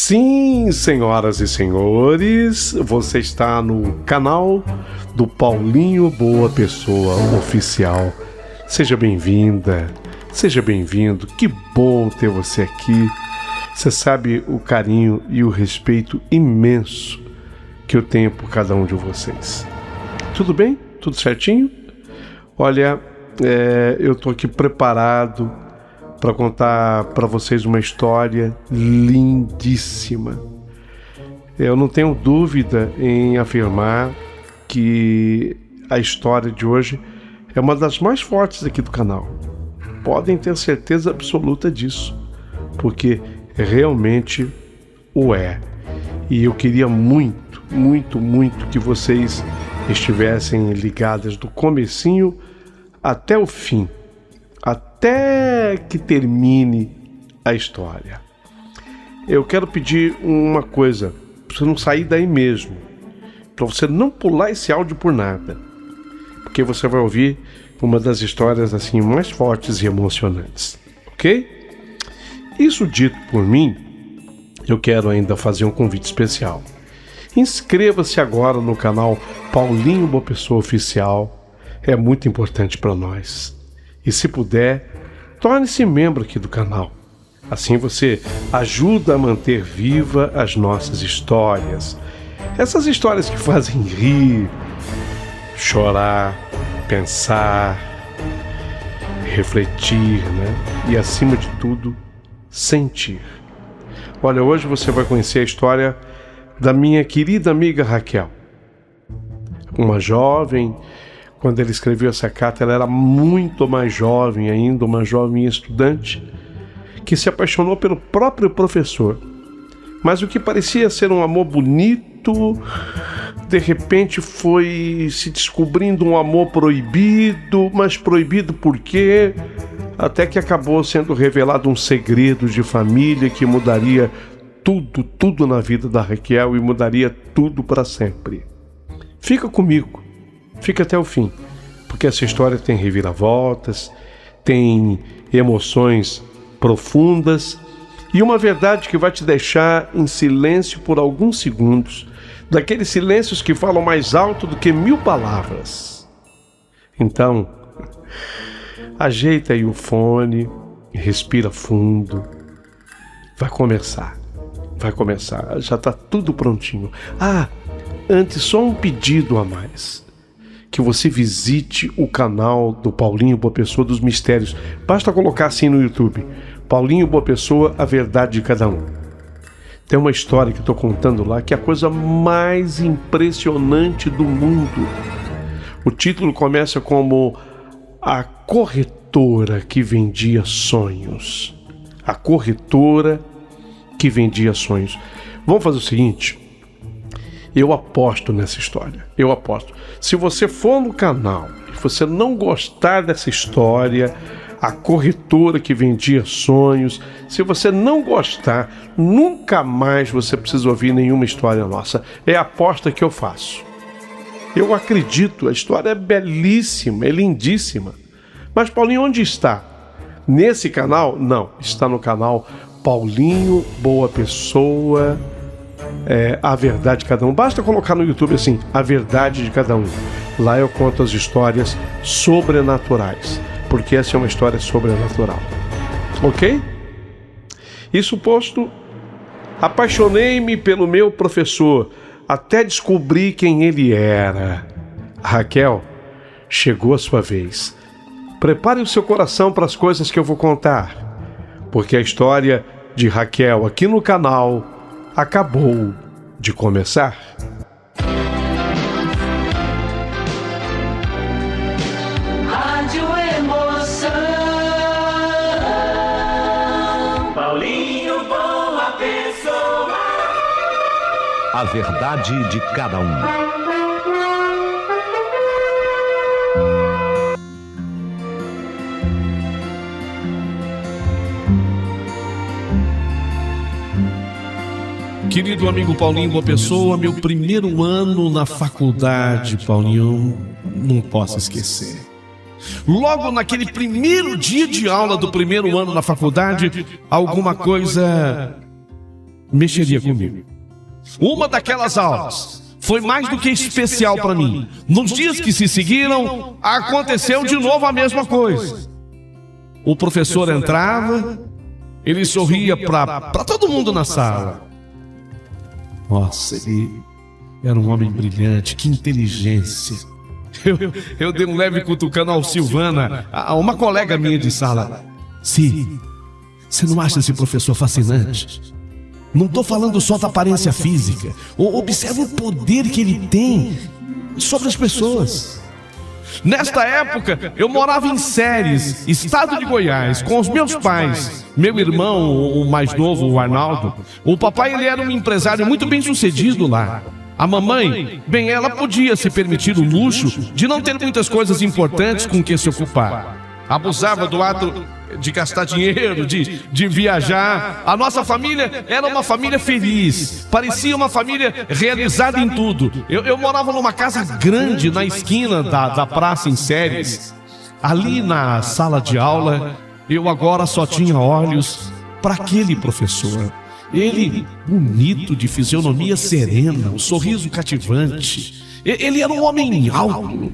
Sim, senhoras e senhores, você está no canal do Paulinho Boa Pessoa Oficial. Seja bem-vinda, seja bem-vindo, que bom ter você aqui. Você sabe o carinho e o respeito imenso que eu tenho por cada um de vocês. Tudo bem? Tudo certinho? Olha, eu estou aqui preparado para contar para vocês uma história lindíssima. Eu não tenho dúvida em afirmar que a história de hoje é uma das mais fortes aqui do canal. Podem ter certeza absoluta disso, porque realmente o é. E eu queria muito, muito, muito que vocês estivessem ligadas do comecinho até o fim, até que termine a história. Eu quero pedir uma coisa, para você não sair daí mesmo, para você não pular esse áudio por nada, porque você vai ouvir uma das histórias assim mais fortes e emocionantes, ok? Isso dito por mim, eu quero ainda fazer um convite especial. Inscreva-se agora no canal Paulinho Boa Pessoa Oficial, é muito importante para nós. E se puder, torne-se membro aqui do canal. Assim você ajuda a manter viva as nossas histórias. Essas histórias que fazem rir, chorar, pensar, refletir, né? E acima de tudo, sentir. Olha, hoje você vai conhecer a história da minha querida amiga Raquel. Uma jovem. Quando ele escreveu essa carta, ela era muito mais jovem ainda, uma jovem estudante, que se apaixonou pelo próprio professor. Mas o que parecia ser um amor bonito, de repente foi se descobrindo um amor proibido, mas proibido por quê? Até que acabou sendo revelado um segredo de família que mudaria tudo na vida da Raquel e mudaria tudo para sempre. Fica comigo. Fica até o fim, porque essa história tem reviravoltas, tem emoções profundas e uma verdade que vai te deixar em silêncio por alguns segundos, daqueles silêncios que falam mais alto do que 1000 palavras. Então, ajeita aí o fone, respira fundo, vai começar, já está tudo prontinho. Antes só um pedido a mais. Que você visite o canal do Paulinho Boa Pessoa dos Mistérios. Basta colocar assim no YouTube: Paulinho Boa Pessoa, a verdade de cada um. Tem uma história que eu estou contando lá que é a coisa mais impressionante do mundo. O título começa como A Corretora que Vendia Sonhos. A Corretora que Vendia Sonhos. Vamos fazer o seguinte. Eu aposto nessa história, eu aposto. Se você for no canal e você não gostar dessa história, a corretora que vendia sonhos, se você não gostar, nunca mais você precisa ouvir nenhuma história nossa. É a aposta que eu faço. Eu acredito, a história é belíssima, é lindíssima. Mas Paulinho, onde está? Nesse canal? Não, está no canal Paulinho Boa Pessoa, A Verdade de Cada Um. Basta colocar no YouTube assim, A Verdade de Cada Um. Lá eu conto as histórias sobrenaturais, porque essa é uma história sobrenatural. Ok? Isso posto, apaixonei-me pelo meu professor, até descobri quem ele era. Raquel, chegou a sua vez. Prepare o seu coração para as coisas que eu vou contar, porque a história de Raquel aqui no canal acabou de começar. Rádio Emoção, Paulinho Boa Pessoa. A verdade de cada um. Querido amigo Paulinho Boa Pessoa, meu primeiro ano na faculdade, Paulinho, não posso esquecer. Logo naquele primeiro dia de aula do primeiro ano na faculdade, alguma coisa mexeria comigo. Uma daquelas aulas foi mais do que especial para mim. Nos dias que se seguiram, aconteceu de novo a mesma coisa. O professor entrava, ele sorria para todo mundo na sala. Nossa, ele era um homem brilhante, que inteligência. Eu dei um leve cutucando ao Silvana, a uma colega minha de sala. Sim, você não acha esse professor fascinante? Não estou falando só da aparência física. Observe o poder que ele tem sobre as pessoas. Nesta época, eu morava em Séries, estado de Goiás, com os meus pais. Meu irmão, o mais novo, o Arnaldo. O papai, ele era um empresário muito bem sucedido lá. A mamãe, bem, ela podia se permitir o luxo de não ter muitas coisas importantes com que se ocupar. Abusava do ato de gastar dinheiro, de viajar. A nossa família era uma família feliz, parecia uma família realizada em tudo. Eu morava numa casa grande na esquina da praça em Séries. Ali na sala de aula, eu agora só tinha olhos para aquele professor. Ele, bonito, de fisionomia serena, um sorriso cativante. Ele era um homem alto.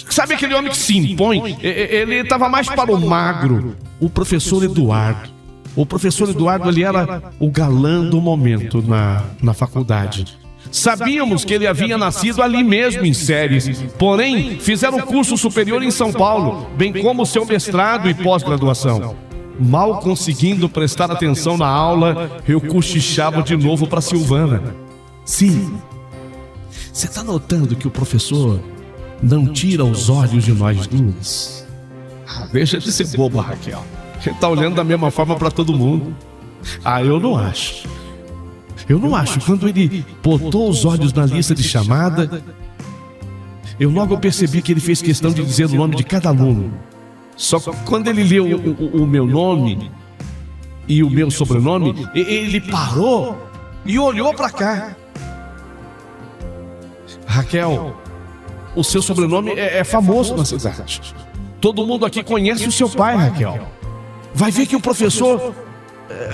Sabe aquele homem que se impõe? Ele estava mais para o magro. O professor Eduardo. O professor Eduardo, ele era o galã do momento na faculdade. Sabíamos que ele havia nascido ali mesmo em Séries, porém fizeram curso superior em São Paulo, bem como seu mestrado e pós-graduação. Mal conseguindo prestar atenção na aula, eu cochichava de novo para Silvana. Sim, você está notando que o professor não tira os olhos de nós duas? Deixa de ser boba, Raquel. Ele está olhando da mesma forma para todo mundo. Eu não acho. Eu não acho. Quando ele botou os olhos na lista de chamada, eu logo percebi que ele fez questão de dizer o nome de cada aluno. Só que quando ele leu o meu nome e o meu sobrenome, ele parou e olhou para cá. Raquel, o seu sobrenome é famoso na cidade. Todo mundo aqui conhece o seu pai, Raquel. Vai ver que o professor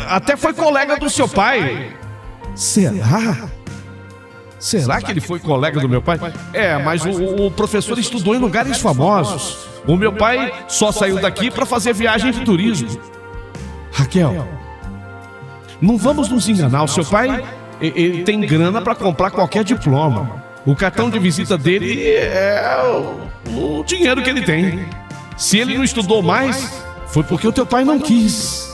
até foi colega do seu pai. Será? Será que ele foi colega do meu pai? Mas o professor estudou em lugares famosos. O meu pai só saiu daqui para fazer viagem de turismo. Raquel, não vamos nos enganar. O seu pai, ele tem grana para comprar qualquer diploma. O cartão de visita dele é o dinheiro que ele tem. Se ele não estudou mais, foi porque o teu pai não quis.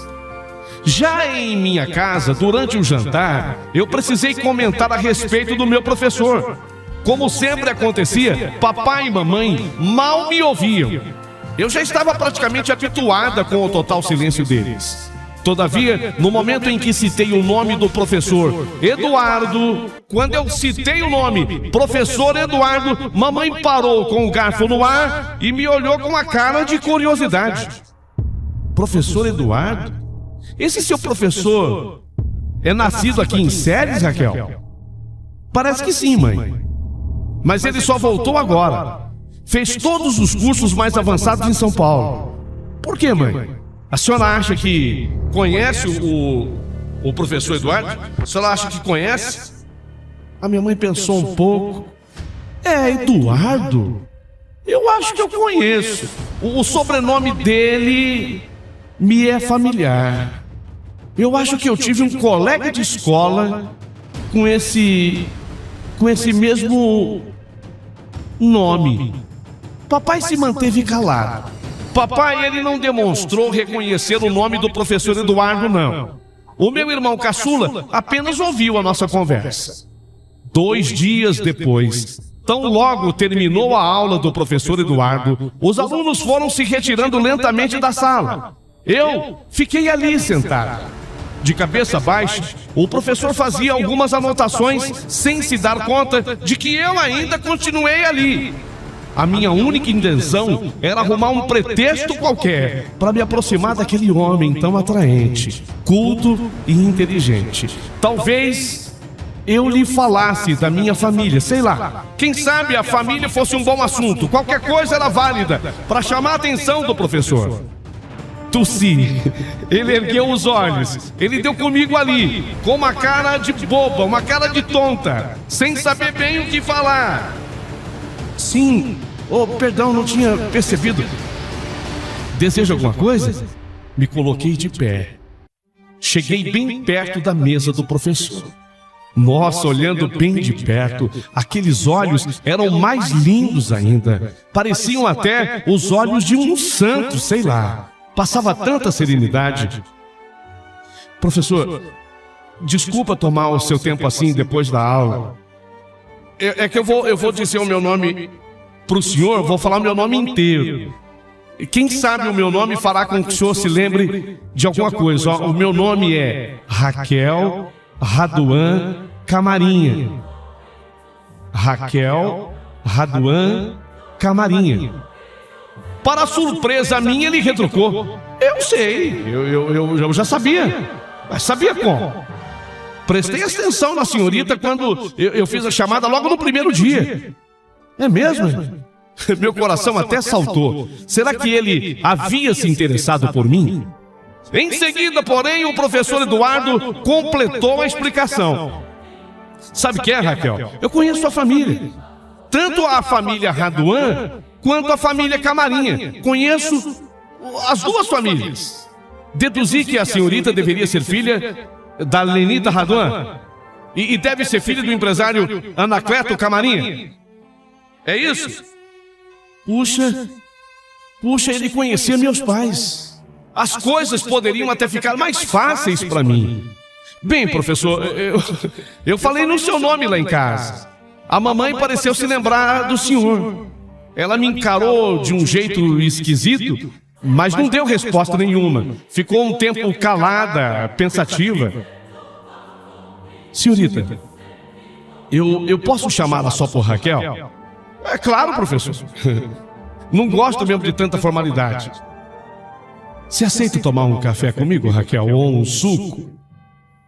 Já em minha casa, durante o jantar, eu precisei comentar a respeito do meu professor. Como sempre acontecia, papai e mamãe mal me ouviam. Eu já estava praticamente habituada com o total silêncio deles. Todavia, no momento em que citei o nome do professor Eduardo, quando eu citei o nome Professor Eduardo, mamãe parou com o garfo no ar e me olhou com a cara de curiosidade. Professor Eduardo? Esse seu professor é nascido aqui em Séries, Raquel? Parece que sim, mãe. Mas ele só voltou agora. Fez todos os cursos mais avançados em São Paulo. Por quê, mãe? A senhora acha que conhece o professor Eduardo? A senhora acha que conhece? A minha mãe pensou um pouco. Eduardo? Eu acho que eu conheço. O sobrenome dele me é familiar. Eu acho que eu tive um colega de escola com esse mesmo nome. Papai se manteve calado. Papai, ele não demonstrou reconhecer o nome do professor Eduardo, não. O meu irmão caçula apenas ouviu a nossa conversa. 2 dias depois, tão logo terminou a aula do professor Eduardo, os alunos foram se retirando lentamente da sala. Eu fiquei ali sentado. De cabeça baixa, o professor fazia algumas anotações sem se dar conta de que eu ainda continuei ali. A minha única intenção era arrumar um pretexto qualquer para me aproximar daquele homem tão atraente, culto e inteligente. Talvez eu lhe falasse da minha família, sei lá. Quem sabe a família fosse um bom assunto, qualquer coisa era válida para chamar a atenção do professor. tossi. Ele ergueu os olhos. Ele deu comigo ali, com uma cara de boba, uma cara de tonta, sem saber bem o que falar. Sim. Oh, perdão, não tinha percebido. Deseja alguma coisa? Me coloquei de pé. Cheguei bem perto da mesa do professor. Nossa, olhando bem de perto, aqueles olhos eram mais lindos ainda. Pareciam até os olhos de um santo, sei lá. Passava tanta serenidade. Professor, desculpa tomar o seu tempo assim depois da aula. É que eu vou dizer o meu nome para o senhor, vou falar o meu nome inteiro. E quem sabe o meu nome fará com que o senhor se lembre de alguma coisa. Ó, o meu nome é Raquel Raduan Camarinha. Raquel Raduan Camarinha. Para surpresa minha, ele retrucou: eu sei, eu já sabia. Mas sabia como? Prestei atenção na senhorita quando eu fiz a chamada logo no primeiro dia. É mesmo? Meu coração até saltou. Será que ele havia se interessado por mim? Em seguida, porém, o professor Eduardo completou a explicação. Sabe o que é, Raquel? Eu conheço a família. Tanto a família Raduan quanto a família Camarinha. Conheço as duas famílias. Deduzi que a senhorita deveria ser filha da Lenita Raduan e deve ser filha do empresário Anacleto Camarinha. É isso? Puxa, ele conhecia meus pais. As coisas poderiam até ficar mais fáceis para mim. Bem, professor, eu falei no seu nome lá em casa. A mamãe pareceu se lembrar do senhor. Ela me encarou de um jeito esquisito, mas não deu resposta nenhuma. Ficou um tempo calada, pensativa. Senhorita, eu posso chamá-la só por Raquel? É claro, professor. Não gosto mesmo de tanta formalidade. Você aceita tomar um café comigo, Raquel, ou um suco?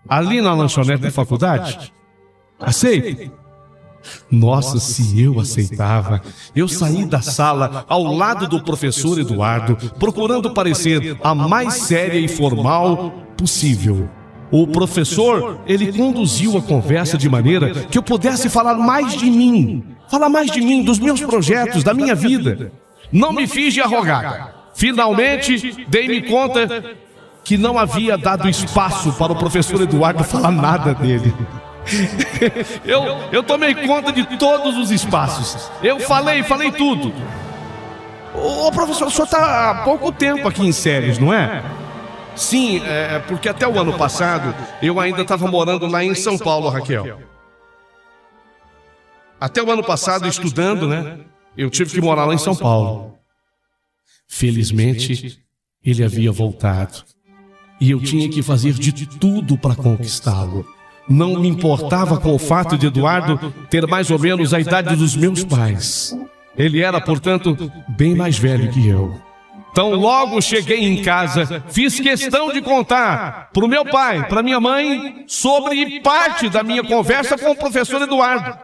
Ali na lanchonete da faculdade? Aceita? Nossa, se eu aceitava. Eu saí da sala ao lado do professor Eduardo, procurando parecer a mais séria e formal possível. O professor, ele conduziu a conversa de maneira que eu pudesse falar mais de mim, dos meus projetos, da minha vida. Não me fiz de arrogado. Finalmente, dei-me conta que não havia dado espaço para o professor Eduardo falar nada dele. Eu tomei conta de todos os espaços. Eu falei tudo. Ô professor, o senhor está há pouco tempo aqui em Séries, não é? Sim, porque até o ano passado eu ainda estava morando lá em São Paulo, Raquel. Até o ano passado, estudando, né? Eu tive que morar lá em São Paulo. Felizmente, ele havia voltado. E eu tinha que fazer de tudo para conquistá-lo. Não me importava com o fato de Eduardo ter mais ou menos a idade dos meus pais. Ele era, portanto, bem mais velho que eu. Então, logo cheguei em casa, fiz questão de contar para o meu pai, para minha mãe, sobre parte da minha conversa com o professor Eduardo.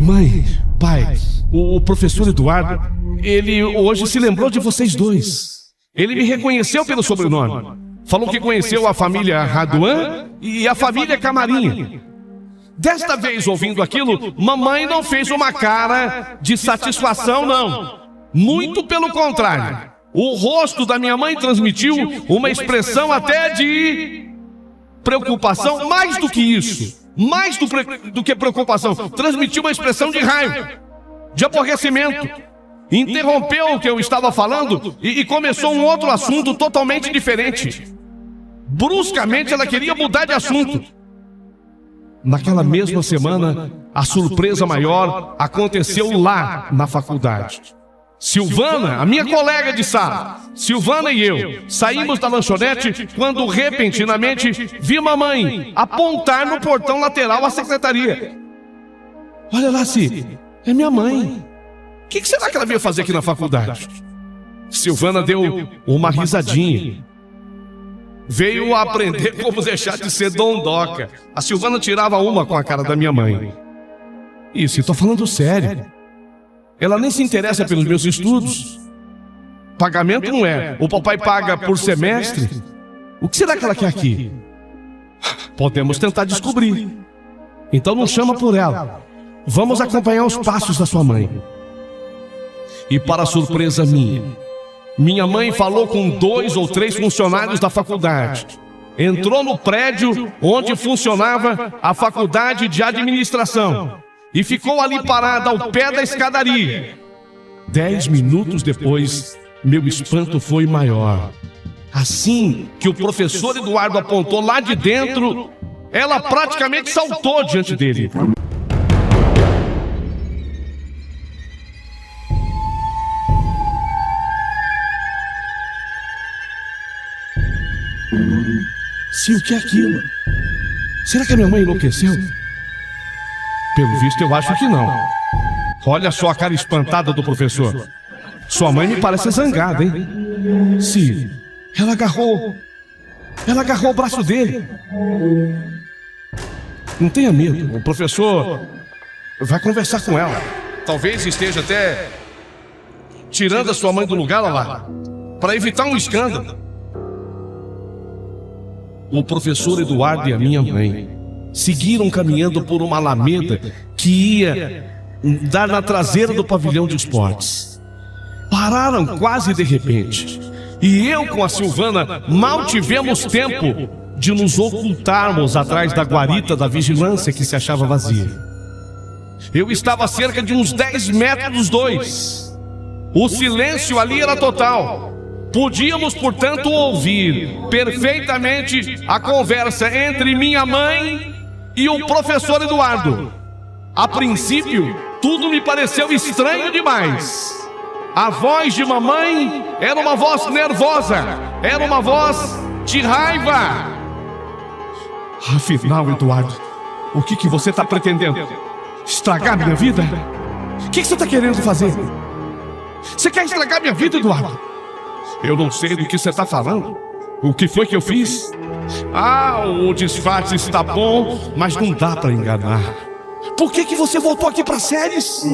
Mãe, pai, o professor Eduardo, ele hoje se lembrou de vocês dois. Ele me reconheceu pelo sobrenome. Falou que conheceu a família Raduan e a família Camarinha. Desta vez, ouvindo aquilo, mamãe não fez uma cara de satisfação, não. Muito pelo contrário. O rosto da minha mãe transmitiu uma expressão até de preocupação, mais do que isso. Mais do que preocupação. Transmitiu uma expressão de raiva, de aborrecimento. Interrompeu o que eu estava falando e começou um outro assunto totalmente diferente. Bruscamente ela queria mudar de assunto. Naquela mesma semana, a surpresa maior aconteceu lá na faculdade. Silvana, a minha colega de sala, Silvana e eu, saímos da lanchonete quando repentinamente vi mamãe apontar no portão lateral à secretaria. Olha lá, Si, é minha mãe. O que será que ela veio fazer aqui na faculdade? Silvana deu uma risadinha. Veio aprender como deixar de ser dondoca. A Silvana tirava uma com a cara da minha mãe. Isso, estou falando sério. Ela nem se interessa pelos meus estudos. Pagamento não é. O papai paga por semestre. O que será que ela quer aqui? Podemos tentar descobrir. Então não chama por ela. Vamos acompanhar os passos da sua mãe. E para surpresa minha mãe falou com 2 ou 3 funcionários da faculdade. Entrou no prédio onde funcionava a faculdade de administração e ficou ali parada ao pé da escadaria. 10 minutos depois, meu espanto foi maior. Assim que o professor Eduardo apontou lá de dentro, ela praticamente saltou diante dele. Sim, o que é aquilo? Será que a minha mãe enlouqueceu? Pelo visto, eu acho que não. Olha só a cara espantada do professor. Sua mãe me parece zangada, hein? Sim, ela agarrou o braço dele. Não tenha medo, o professor vai conversar com ela. Talvez esteja até tirando a sua mãe do lugar lá, para evitar um escândalo. O professor Eduardo e a minha mãe seguiram caminhando por uma alameda que ia dar na traseira do pavilhão de esportes. Pararam quase de repente. E eu com a Silvana mal tivemos tempo de nos ocultarmos atrás da guarita da vigilância que se achava vazia. Eu estava a cerca de uns 10 metros dos dois. O silêncio ali era total. Podíamos, portanto, ouvir perfeitamente a conversa entre minha mãe e o professor Eduardo. A princípio, tudo me pareceu estranho demais. A voz de mamãe era uma voz nervosa, era uma voz de raiva. Afinal, Eduardo, o que você está pretendendo? Estragar minha vida? O que você está querendo fazer? Você quer estragar minha vida, Eduardo? Eu não sei do que você está falando. O que foi que eu fiz? O disfarce está bom, mas não dá para enganar. Por que você voltou aqui para Séries?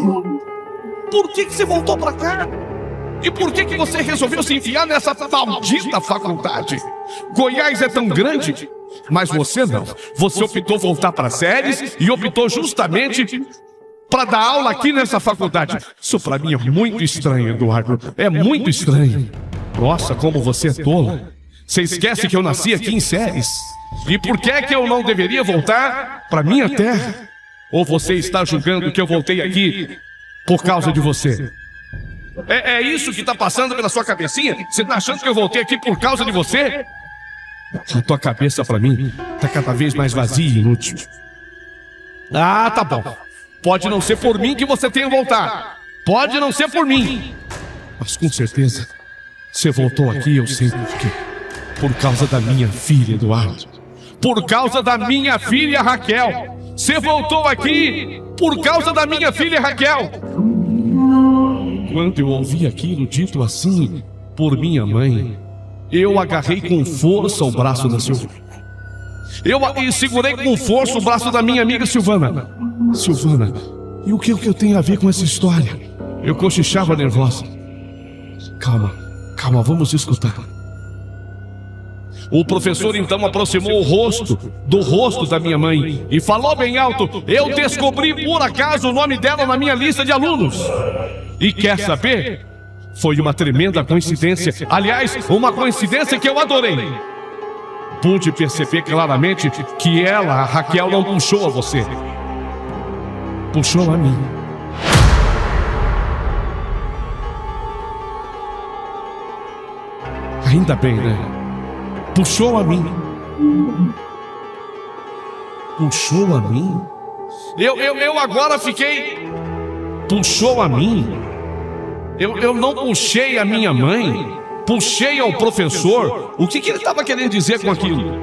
Por que você voltou para cá? E por que você resolveu se enfiar nessa maldita faculdade? Goiás é tão grande, mas você não. Você optou voltar para Séries e optou justamente para dar aula aqui nessa faculdade. Isso para mim é muito estranho, Eduardo. É muito estranho. Nossa, como você é tola. Você esquece que eu nasci aqui em Séries. E por que é que eu não deveria voltar para minha terra? Ou você está julgando que eu voltei aqui por causa de você? É isso que está passando pela sua cabecinha? Você está achando que eu voltei aqui por causa de você? A tua cabeça para mim está cada vez mais vazia e inútil. Tá bom. Pode não ser por mim que você tenha voltado. Pode não ser por mim. Mas com certeza, você voltou aqui, eu sei por quê. Por causa da minha filha, Eduardo. Por causa da minha filha, Raquel. Você voltou aqui por causa da minha filha, Raquel. Quando eu ouvi aquilo dito assim por minha mãe, eu agarrei com força o braço da Silvana. Eu segurei com força o braço da minha amiga Silvana. Silvana, e o que eu tenho a ver com essa história? Eu cochichava nervosa. Calma, vamos escutar. O professor então aproximou o rosto do rosto da minha mãe e falou bem alto: eu descobri por acaso o nome dela na minha lista de alunos. E quer saber? Foi uma tremenda coincidência. Aliás, uma coincidência que eu adorei. Pude perceber claramente que ela, a Raquel, não puxou a você. Puxou a mim. Ainda bem, né? Puxou a mim. Puxou a mim? Eu agora fiquei... Puxou a mim? Eu não puxei a minha mãe. Puxei ao professor. O que ele estava querendo dizer com aquilo?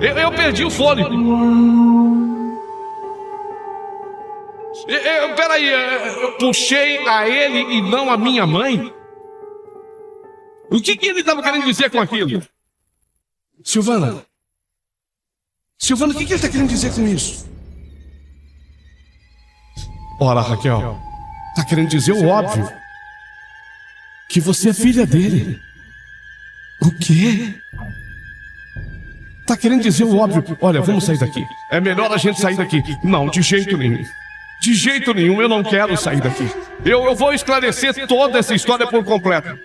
Eu perdi o fôlego. Peraí, eu puxei a ele e não a minha mãe? O que ele estava querendo dizer com aquilo? Silvana, o que ele está querendo dizer com isso? Ora, Raquel, tá querendo dizer o óbvio. Que você é filha dele. O quê? Tá querendo dizer o óbvio. Olha, vamos sair daqui. É melhor a gente sair daqui. Não, de jeito nenhum. De jeito nenhum, eu não quero sair daqui. Eu vou esclarecer toda essa história por completo.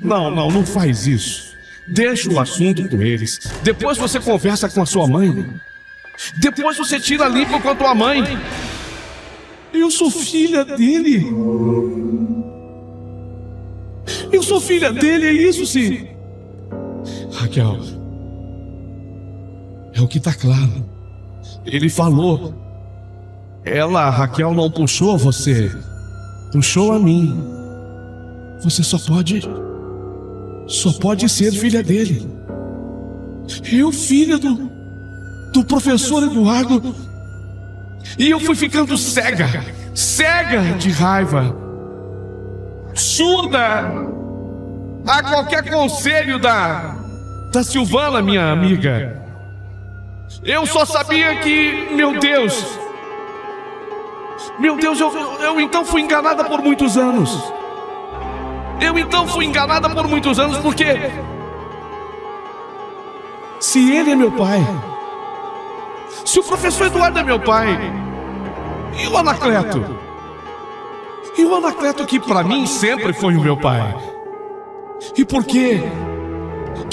Não faz isso. Deixa o assunto com eles. Depois você conversa com a sua mãe. Depois você tira limpo com a tua mãe. Eu sou filha dele. Eu sou filha dele, é isso sim. Raquel, é o que tá claro. Ele falou. Ela, Raquel, não puxou você. Puxou a mim. Você só pode ser filha dele. Eu, filha do professor Eduardo. E eu fui ficando cega de raiva, surda a qualquer conselho da Silvana, minha amiga. Eu só sabia que, meu Deus, eu então fui enganada por muitos anos. Porque se ele é meu pai, se o professor Eduardo é meu pai, e o Anacleto? E o Anacleto que pra mim sempre foi o meu pai. E por que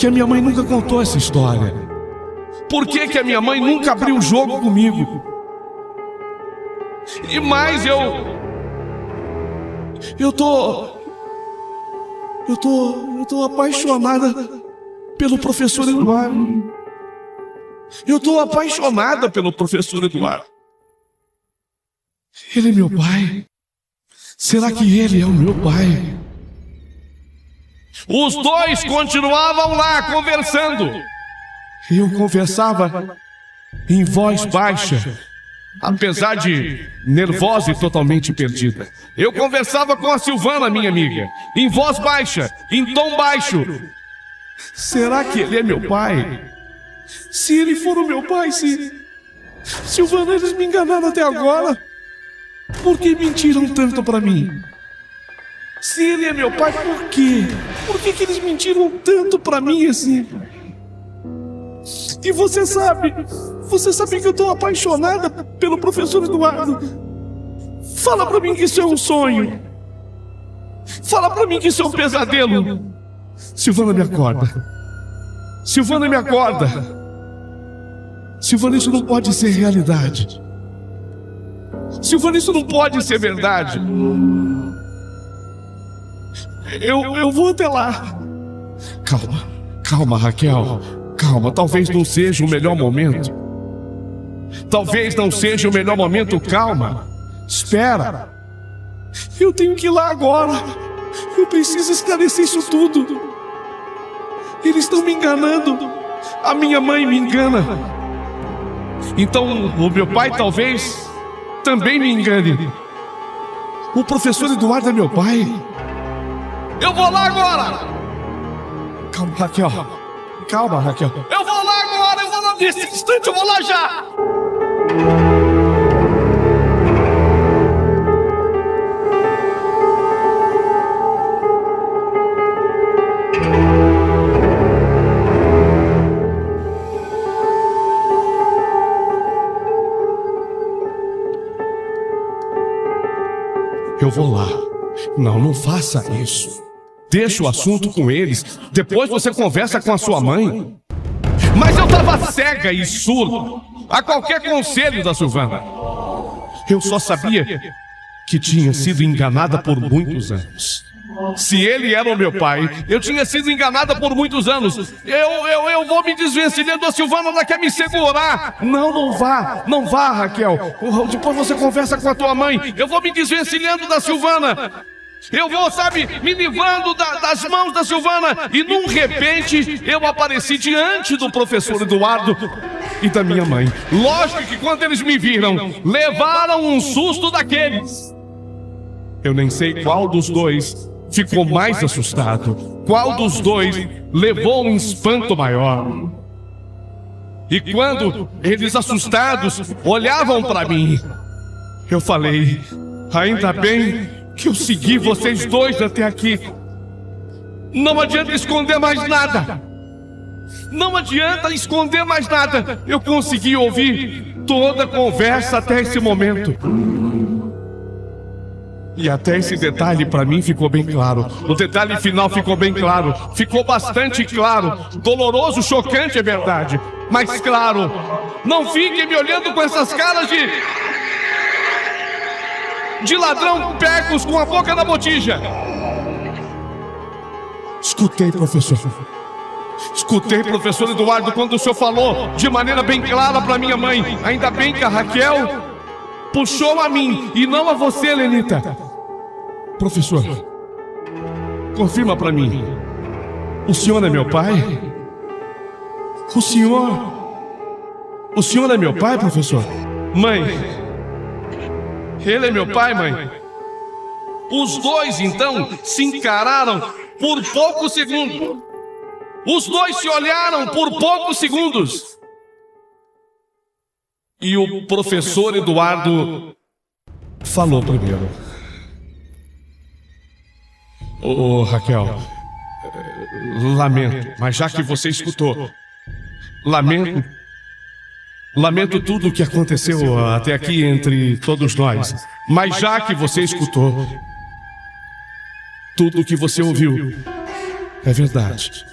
a minha mãe nunca contou essa história? Por que a minha mãe nunca abriu o jogo comigo? E mais, eu tô apaixonada pelo professor Eduardo. Eu tô apaixonada pelo professor Eduardo. Ele é meu pai? Será que ele é o meu pai? Os dois continuavam lá conversando. Eu conversava em voz baixa, apesar de nervosa e totalmente perdida. Eu conversava com a Silvana, minha amiga, em voz baixa, em tom baixo. Será que ele é meu pai? Se ele for o meu pai, Silvana, eles me enganaram até agora. Por que mentiram tanto pra mim? Se ele é meu pai, por quê? Por que eles mentiram tanto pra mim assim? E você sabe que eu tô apaixonada pelo professor Eduardo. Fala pra mim que isso é um sonho. Fala pra mim que isso é um pesadelo. Silvana, me acorda. Silvana, me acorda. Silvana, isso não pode ser realidade. Silvana, isso não pode ser verdade. Eu vou até lá. Calma, Raquel. Calma, talvez não seja o melhor momento. Calma. Espera. Eu tenho que ir lá agora. Eu preciso esclarecer isso tudo. Eles estão me enganando. A minha mãe me engana. Então o meu pai talvez também me engane. O professor Eduardo é meu pai. Eu vou lá agora. Calma, Raquel. Eu vou lá agora. Nesse instante eu vou lá já. Eu vou lá. Não faça isso. Deixa o assunto com eles. Depois você conversa com a sua mãe. Mas eu estava cega e surdo a qualquer conselho da Silvana. Eu só sabia que tinha sido enganada por muitos anos. Se ele era o meu pai, eu tinha sido enganada por muitos anos. Eu vou me desvencilhando. A Silvana, ela quer me segurar. Não vá, Raquel. Depois você conversa com a tua mãe. Eu vou me desvencilhando da Silvana. Eu vou, me livrando das mãos da Silvana. E num repente eu apareci diante do professor Eduardo e da minha mãe. Lógico que quando eles me viram, levaram um susto daqueles. Eu nem sei qual dos dois ficou mais assustado. Qual dos dois levou um espanto maior? E quando eles, assustados, olhavam para mim, Eu falei, ainda bem que eu segui vocês dois até aqui. Não adianta esconder mais nada. Não adianta esconder mais nada. Eu consegui ouvir toda a conversa até esse momento. E até esse detalhe para mim ficou bem claro. O detalhe final ficou bem claro. Ficou bastante claro. Doloroso, chocante, é verdade. Mas claro. Não fiquem me olhando com essas caras de ladrão pecos com a boca na botija. Escutei, professor. Escutei, professor Eduardo, quando o senhor falou de maneira bem clara para minha mãe. Ainda bem que a Raquel puxou a mim e não a você, Lenita. Professor, confirma para mim. O senhor é meu pai? O senhor é meu pai, professor? Mãe, ele é meu pai, mãe? Os dois, então, se encararam por poucos segundos. Os dois se olharam por poucos segundos. E o professor Eduardo falou primeiro. Ô, Raquel, lamento, mas já que você escutou, lamento tudo o que aconteceu até aqui entre todos nós. Mas já que você escutou, tudo o que você ouviu é verdade.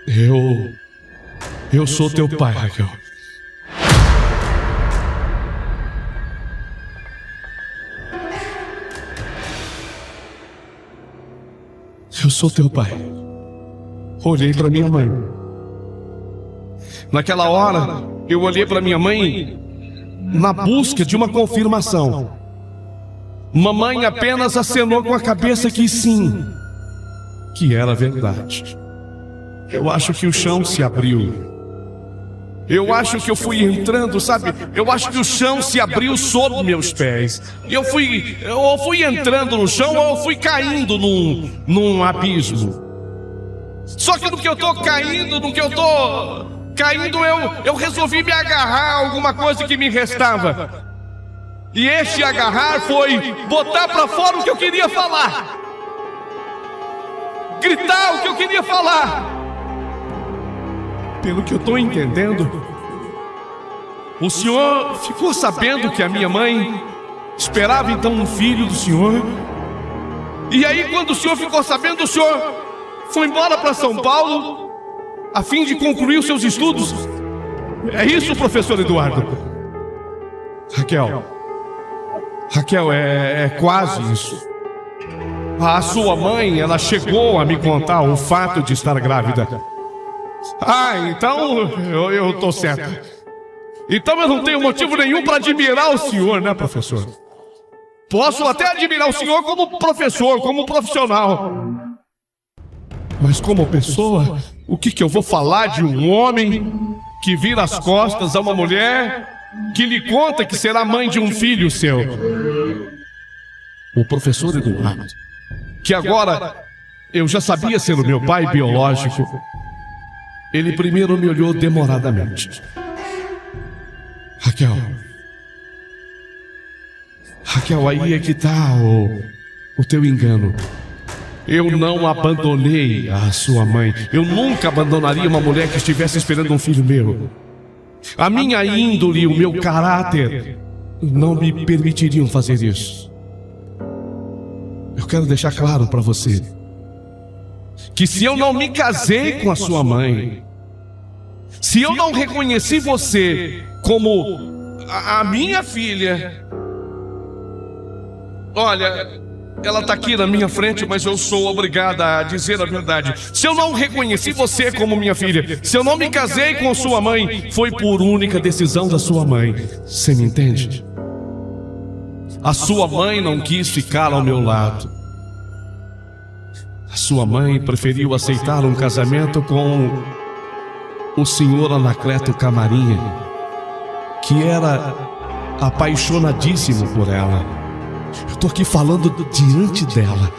Eu sou teu pai, Raquel. Eu sou teu pai. Olhei para minha mãe. Naquela hora, eu olhei para minha mãe na busca de uma confirmação. Mamãe apenas acenou com a cabeça que sim, que era verdade. Eu acho que o chão se abriu. Eu acho que eu fui entrando, sabe? Eu acho que o chão se abriu sob meus pés. Eu fui entrando no chão ou eu fui caindo num abismo. Só que no que eu tô caindo, eu resolvi me agarrar a alguma coisa que me restava. E este agarrar foi botar pra fora o que eu queria falar. Gritar o que eu queria falar. Pelo que eu estou entendendo, o senhor ficou sabendo que a minha mãe esperava então um filho do senhor. E aí, quando o senhor ficou sabendo, o senhor foi embora para São Paulo a fim de concluir os seus estudos. É isso, professor Eduardo? Raquel, é quase isso. A sua mãe, ela chegou a me contar o fato de estar grávida. Então eu tô certo. Então eu não tenho motivo nenhum para admirar o senhor, né, professor? Posso até admirar o senhor como professor, como profissional. Mas como pessoa, o que eu vou falar de um homem que vira as costas a uma mulher que lhe conta que será mãe de um filho seu? O professor Eduardo, que agora eu já sabia ser o meu pai biológico, ele primeiro me olhou demoradamente. Raquel, aí é que tá o teu engano. Eu não abandonei a sua mãe. Eu nunca abandonaria uma mulher que estivesse esperando um filho meu. A minha índole e o meu caráter não me permitiriam fazer isso. Eu quero deixar claro para você que se eu não me casei com a sua mãe, se eu não reconheci você como a minha filha, olha, ela está aqui na minha frente, mas eu sou obrigada a dizer a verdade. Se eu não reconheci você como minha filha, se eu não me casei com sua mãe, foi por única decisão da sua mãe. Você me entende? A sua mãe não quis ficar ao meu lado. A sua mãe preferiu aceitar um casamento com o senhor Anacleto Camarinha, que era apaixonadíssimo por ela. Eu estou aqui falando diante dela.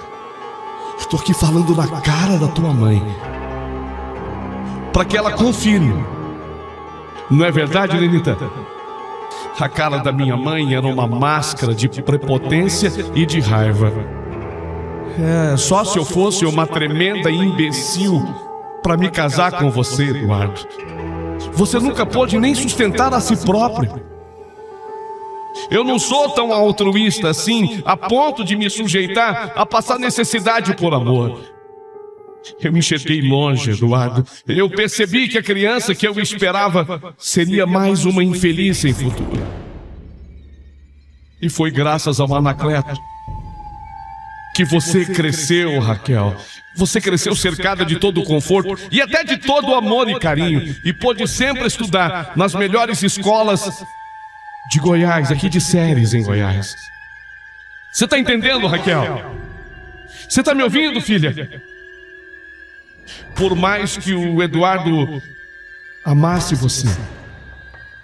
Eu estou aqui falando na cara da tua mãe, para que ela confirme. Não é verdade, Lenita? A cara da minha mãe era uma máscara de prepotência e de raiva. Só se eu fosse uma tremenda imbecil para me casar com você, Eduardo. Você nunca pôde nem sustentar a si próprio. Eu não sou tão altruísta assim, a ponto de me sujeitar a passar necessidade por amor. Eu me enxerguei longe, Eduardo. Eu percebi que a criança que eu esperava seria mais uma infeliz sem futuro. E foi graças ao Anacleto que você cresceu, Raquel. Você cresceu cercada de todo o conforto e até de todo o amor e carinho, e pôde sempre estudar nas melhores escolas de Goiás, aqui de Séries, em Goiás. Você está entendendo, Raquel? Você está me ouvindo, filha? Por mais que o Eduardo amasse você,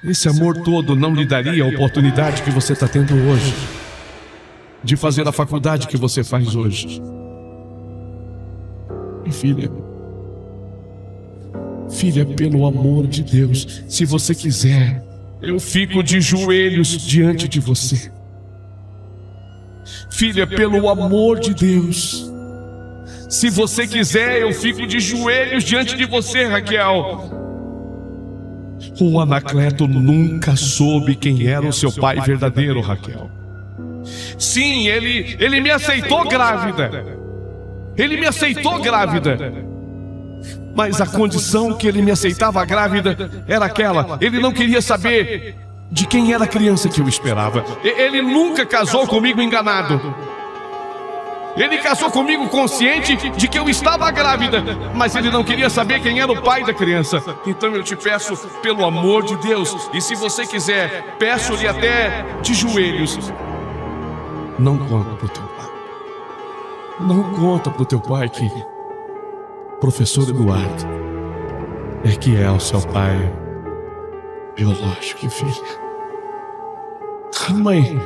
esse amor todo não lhe daria a oportunidade que você está tendo hoje de fazer a faculdade que você faz hoje. E filha, pelo amor de Deus, se você quiser, eu fico de joelhos diante de você. Filha, pelo amor de Deus, se você quiser, eu fico de joelhos diante de você, Raquel. O Anacleto nunca soube quem era o seu pai verdadeiro, Raquel. Sim, ele me aceitou grávida. Ele me aceitou grávida. Mas a condição que ele me aceitava grávida era aquela: ele não queria saber de quem era a criança que eu esperava. Ele nunca casou comigo enganado. Ele casou comigo consciente de que eu estava grávida, mas ele não queria saber quem era o pai da criança. Então eu te peço, pelo amor de Deus, e se você quiser, peço-lhe até de joelhos, não conta pro teu pai. Não conta pro teu pai que professor Eduardo é o seu pai biológico, filha. Mãe,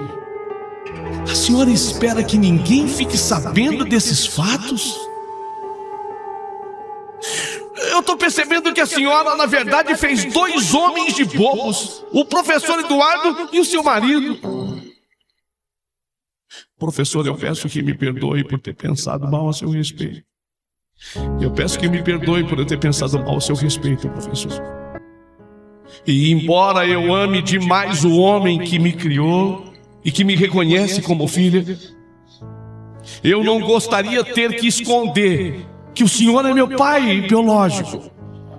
a senhora espera que ninguém fique sabendo desses fatos? Eu estou percebendo que a senhora, na verdade, fez dois homens de bobos: o professor Eduardo e o seu marido. Professor, eu peço que me perdoe por ter pensado mal a seu respeito. Eu peço que me perdoe por eu ter pensado mal a seu respeito, professor. E embora eu ame demais o homem que me criou e que me reconhece como filha, eu não gostaria ter que esconder que o senhor é meu pai biológico.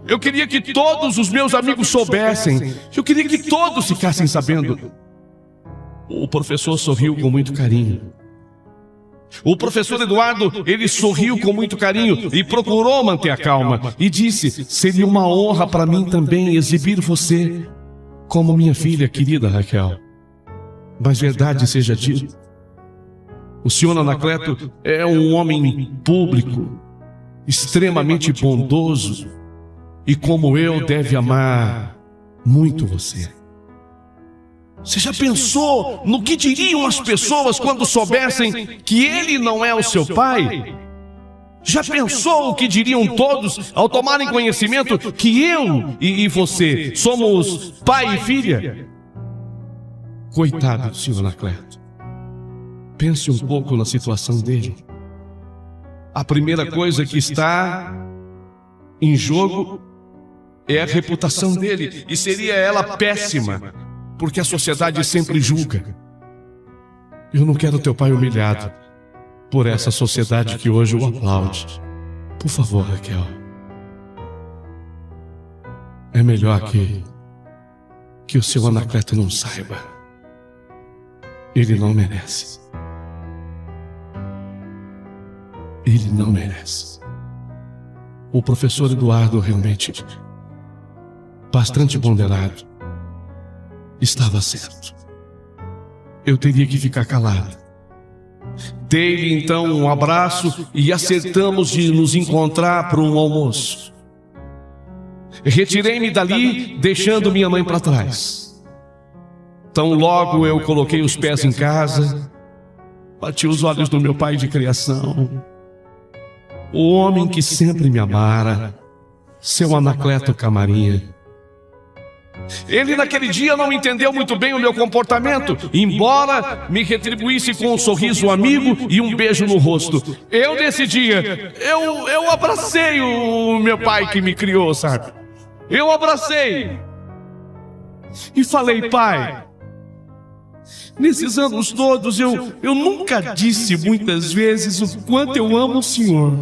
Eu queria que todos os meus amigos soubessem. Eu queria que todos ficassem sabendo. O professor sorriu com muito carinho. O professor Eduardo, ele sorriu com muito carinho e procurou manter a calma. E disse: seria uma honra para mim também exibir você como minha filha querida, Raquel. Mas verdade seja dito, o senhor Anacleto é um homem público, extremamente bondoso, e como eu, deve amar muito você. Você já pensou no que diriam as pessoas quando soubessem que ele não é o seu pai? Já pensou o que diriam todos ao tomarem conhecimento que eu e você somos pai e filha? Coitado do senhor Anacleto. Pense um pouco na situação dele. A primeira coisa que está em jogo é a reputação dele, e seria ela péssima, porque a sociedade sempre julga. Eu não quero teu pai humilhado por essa sociedade que hoje o aplaude. Por favor, Raquel. É melhor que o seu Anacleto não saiba. Ele não merece. Ele não merece. O professor Eduardo realmente, bastante ponderado, estava certo. Eu teria que ficar calado. Dei-lhe então um abraço e acertamos de nos encontrar para um almoço. Retirei-me dali, deixando minha mãe para trás. Tão logo eu coloquei os pés em casa, bati os olhos no meu pai de criação, o homem que sempre me amara, seu Anacleto Camarinha. Ele naquele dia não entendeu muito bem o meu comportamento, embora me retribuísse com um sorriso amigo e um beijo no rosto. Eu nesse dia, eu abracei o meu pai que me criou, sabe? Eu abracei e falei: pai, nesses anos todos eu nunca disse muitas vezes o quanto eu amo o senhor.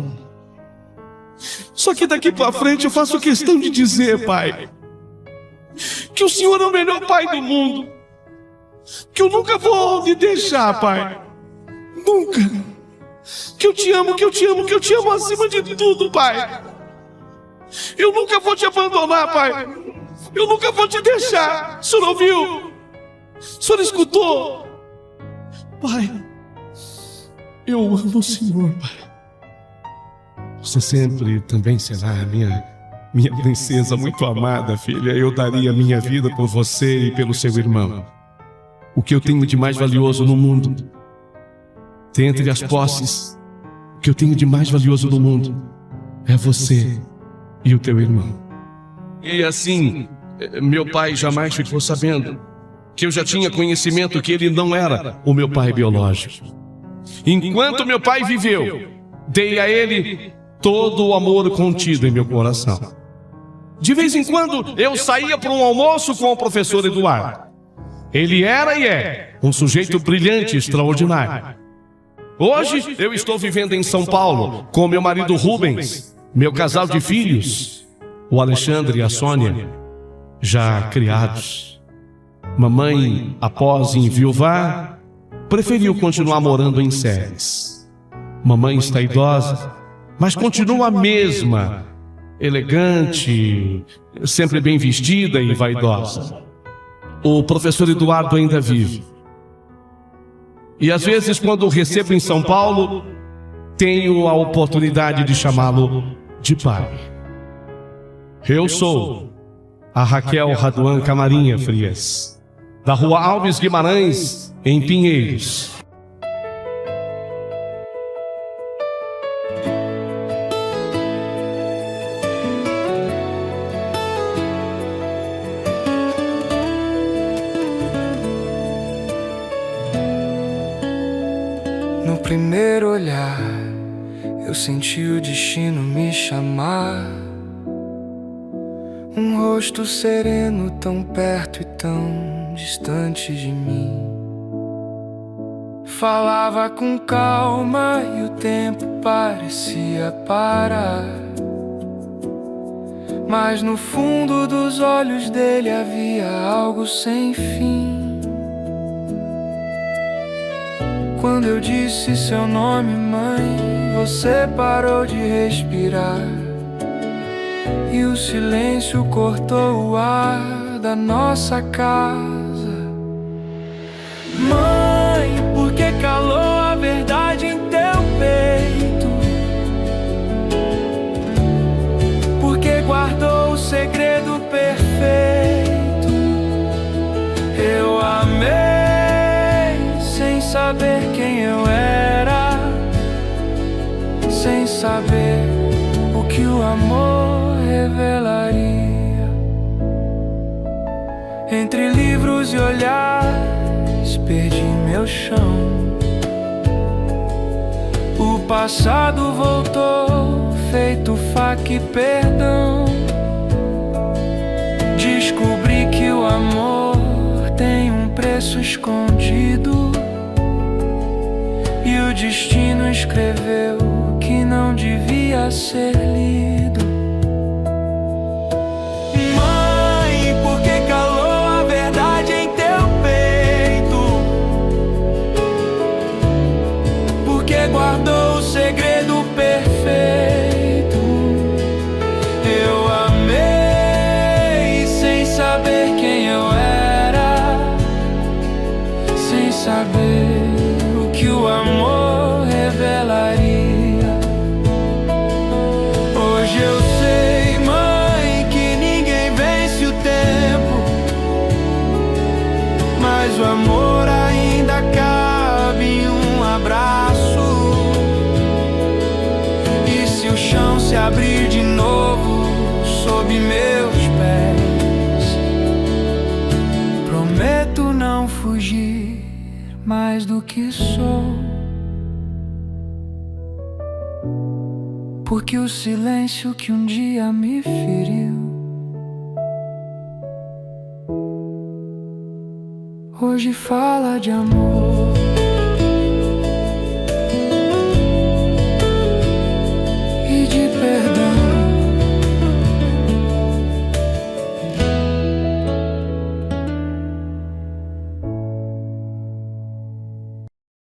Só que daqui pra frente eu faço questão de dizer, pai, que o senhor é o melhor pai do mundo, que eu nunca vou lhe deixar, pai, nunca, que eu te amo, que eu te amo, que eu te amo acima de tudo, pai. Eu nunca vou te abandonar, pai, eu nunca vou te deixar. O senhor ouviu? O senhor escutou? Pai, eu amo o senhor, pai. Você sempre também será minha princesa muito amada, filha. Eu daria minha vida por você e pelo seu irmão. O que eu tenho de mais valioso no mundo, dentre as posses, o que eu tenho de mais valioso no mundo é você e o teu irmão. E assim, meu pai jamais ficou sabendo que eu já tinha conhecimento que ele não era o meu pai biológico. Enquanto meu pai viveu, dei a ele todo o amor contido em meu coração. De vez em quando eu saía para um almoço com o professor Eduardo. Ele era e é um sujeito brilhante, extraordinário. Hoje eu estou vivendo em São Paulo com meu marido Rubens, meu casal de filhos, o Alexandre e a Sônia, já criados. Mamãe, após enviuvar, preferiu continuar morando em Séries. Mamãe está idosa, mas continua a mesma, elegante, sempre bem vestida e vaidosa. O professor Eduardo ainda vive. E às vezes, quando o recebo em São Paulo, tenho a oportunidade de chamá-lo de pai. Eu sou a Raquel Raduan Camarinha Frias, da Rua Alves Guimarães, em Pinheiros. No primeiro olhar, eu senti o destino me chamar. Um rosto sereno tão perto e tão distante de mim. Falava com calma e o tempo parecia parar. Mas no fundo dos olhos dele havia algo sem fim. Quando eu disse seu nome, mãe, você parou de respirar. E o silêncio cortou o ar da nossa casa. Mãe, por que calou a verdade em teu peito? Por que guardou o segredo perfeito? Eu amei sem saber quem eu era, sem saber o que o amor revelaria. Entre livros e olhares perdi meu chão. O passado voltou feito faca e perdão. Descobri que o amor tem um preço escondido, e o destino escreveu que não devia ser lido. Mãe, por que calou a verdade em teu peito? Por que guardou o segredo perfeito? Eu amei sem saber quem eu era, sem saber o que o amor revelaria. Hoje eu sei, mãe, que ninguém vence o tempo, mas o amor ainda cabe em um abraço. E se o chão se abrir de novo sob meus pés, mais do que sou, porque o silêncio que um dia me feriu hoje fala de amor.